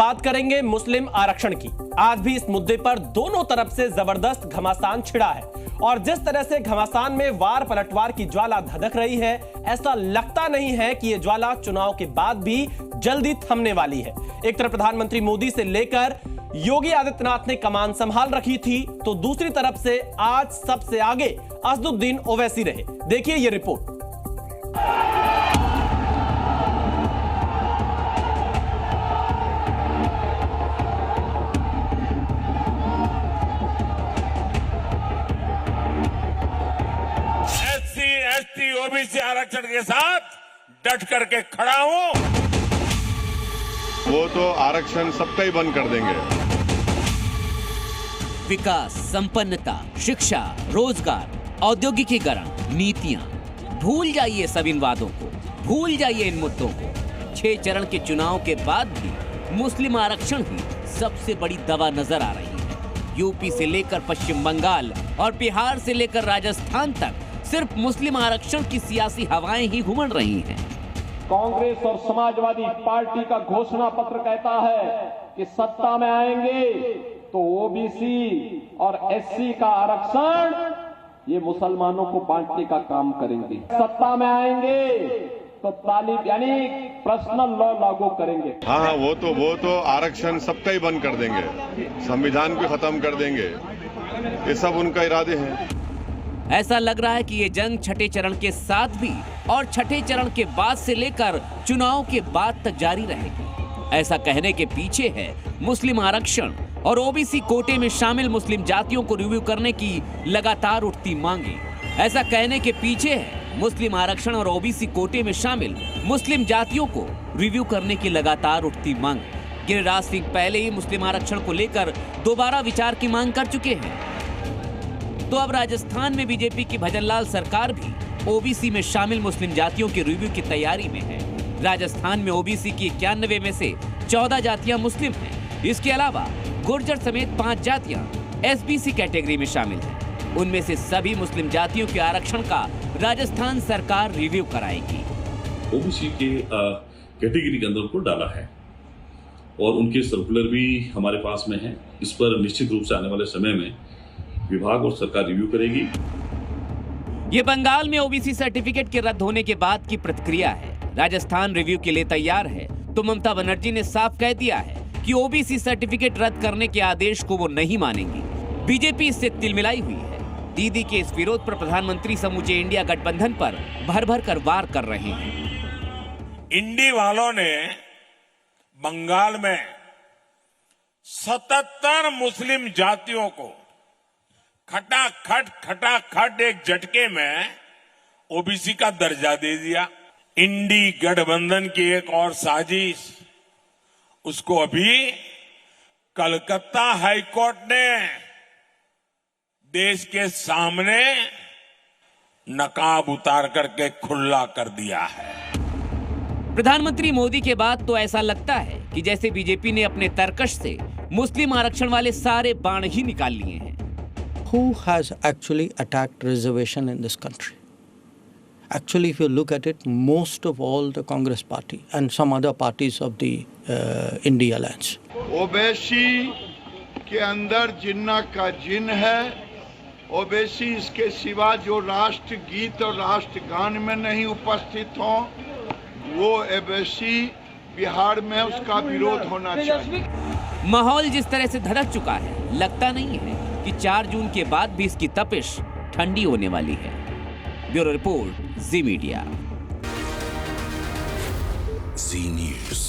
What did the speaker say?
बात करेंगे मुस्लिम आरक्षण की। आज भी इस मुद्दे पर दोनों तरफ से जबरदस्त घमासान छिड़ा है और जिस तरह से घमासान में वार पलटवार की ज्वाला धधक रही है, ऐसा लगता नहीं है कि यह ज्वाला चुनाव के बाद भी जल्दी थमने वाली है। एक तरफ प्रधानमंत्री मोदी से लेकर योगी आदित्यनाथ ने कमान संभाल रखी थी, तो दूसरी तरफ से आज सबसे आगे असदुद्दीन ओवैसी रहे। देखिए यह रिपोर्ट। एसटी ओबीसी आरक्षण के साथ डट करके खड़ा हूं। वो तो आरक्षण सबका ही बंद कर देंगे। विकास, संपन्नता, शिक्षा, रोजगार, औद्योगिकीकरण, नीतियां, भूल जाइए सब इन वादों को, भूल जाइए इन मुद्दों को। 6 चरण के चुनाव के बाद भी मुस्लिम आरक्षण ही सबसे बड़ी दवा नजर आ रही है। यूपी से लेकर पश्चिम बंगाल और बिहार से लेकर राजस्थान तक सिर्फ मुस्लिम आरक्षण की सियासी हवाएं ही घूम रही हैं। कांग्रेस और समाजवादी पार्टी का घोषणा पत्र कहता है कि सत्ता में आएंगे तो ओबीसी और एससी का आरक्षण ये मुसलमानों को बांटने का काम करेंगे। सत्ता में आएंगे तो तालिब यानी पर्सनल लॉ लागू करेंगे। हाँ, वो तो आरक्षण सबका ही बंद कर देंगे, संविधान को खत्म कर देंगे। ये सब उनका इरादे हैं। ऐसा लग रहा है कि ये जंग छठे चरण के साथ भी और छठे चरण के बाद से लेकर चुनाव के बाद तक जारी रहेगी। ऐसा कहने के पीछे है मुस्लिम आरक्षण और ओबीसी कोटे में शामिल मुस्लिम जातियों को रिव्यू करने की लगातार उठती मांगे। ऐसा कहने के पीछे है मुस्लिम आरक्षण और ओबीसी कोटे में शामिल मुस्लिम जातियों को रिव्यू करने की लगातार उठती मांग। गिरिराज सिंह पहले ही मुस्लिम आरक्षण को लेकर दोबारा विचार की मांग कर चुके हैं, तो अब राजस्थान में बीजेपी की भजनलाल सरकार भी ओबीसी में शामिल मुस्लिम जातियों के रिव्यू की तैयारी में है। राजस्थान में ओबीसी की 91 में से 14 जातियां मुस्लिम हैं। इसके अलावा गुर्जर समेत 5 जातियां एसबीसी कैटेगरी में शामिल हैं। उनमें से सभी मुस्लिम जातियों के आरक्षण का राजस्थान सरकार रिव्यू कराएगी। ओबीसी के कैटेगरी के अंदर उनको डाला है और उनके सर्कुलर भी हमारे पास में है। इस पर निश्चित रूप से आने वाले समय में विभाग और सरकार रिव्यू करेगी। ये बंगाल में ओबीसी सर्टिफिकेट के रद्द होने के बाद की प्रतिक्रिया है। राजस्थान रिव्यू के लिए तैयार है, तो ममता बनर्जी ने साफ कह दिया है कि ओबीसी सर्टिफिकेट रद्द करने के आदेश को वो नहीं मानेंगी। बीजेपी इससे तिलमिलाई हुई है। दीदी के इस विरोध पर प्रधानमंत्री समूचे इंडिया गठबंधन पर भर भर कर वार कर रहे हैं। इंडी वालों ने बंगाल में 77 मुस्लिम जातियों को खटाखट एक झटके में ओबीसी का दर्जा दे दिया। इंडी गठबंधन की एक और साजिश, उसको अभी कलकत्ता हाईकोर्ट ने देश के सामने नकाब उतार करके खुला कर दिया है। प्रधानमंत्री मोदी के बाद तो ऐसा लगता है कि जैसे बीजेपी ने अपने तरकश से मुस्लिम आरक्षण वाले सारे बाण ही निकाल लिए हैं। Who has actually attacked reservation in this country? Actually, if you look at it, most of all the Congress party and some other parties of the India alliance. OBC के अंदर जिन्ना का जिन है। ओबीसी इसके सिवा जो राष्ट्र गीत और राष्ट्रगान में नहीं उपस्थित हों, वो ओबीसी बिहार में उसका विरोध होना चाहिए। माहौल जिस तरह से धड़क चुका है, लगता नहीं है कि 4 जून के बाद भी इसकी तपिश ठंडी होने वाली है। ब्यूरो रिपोर्ट, जी मीडिया। जी न्यूज़।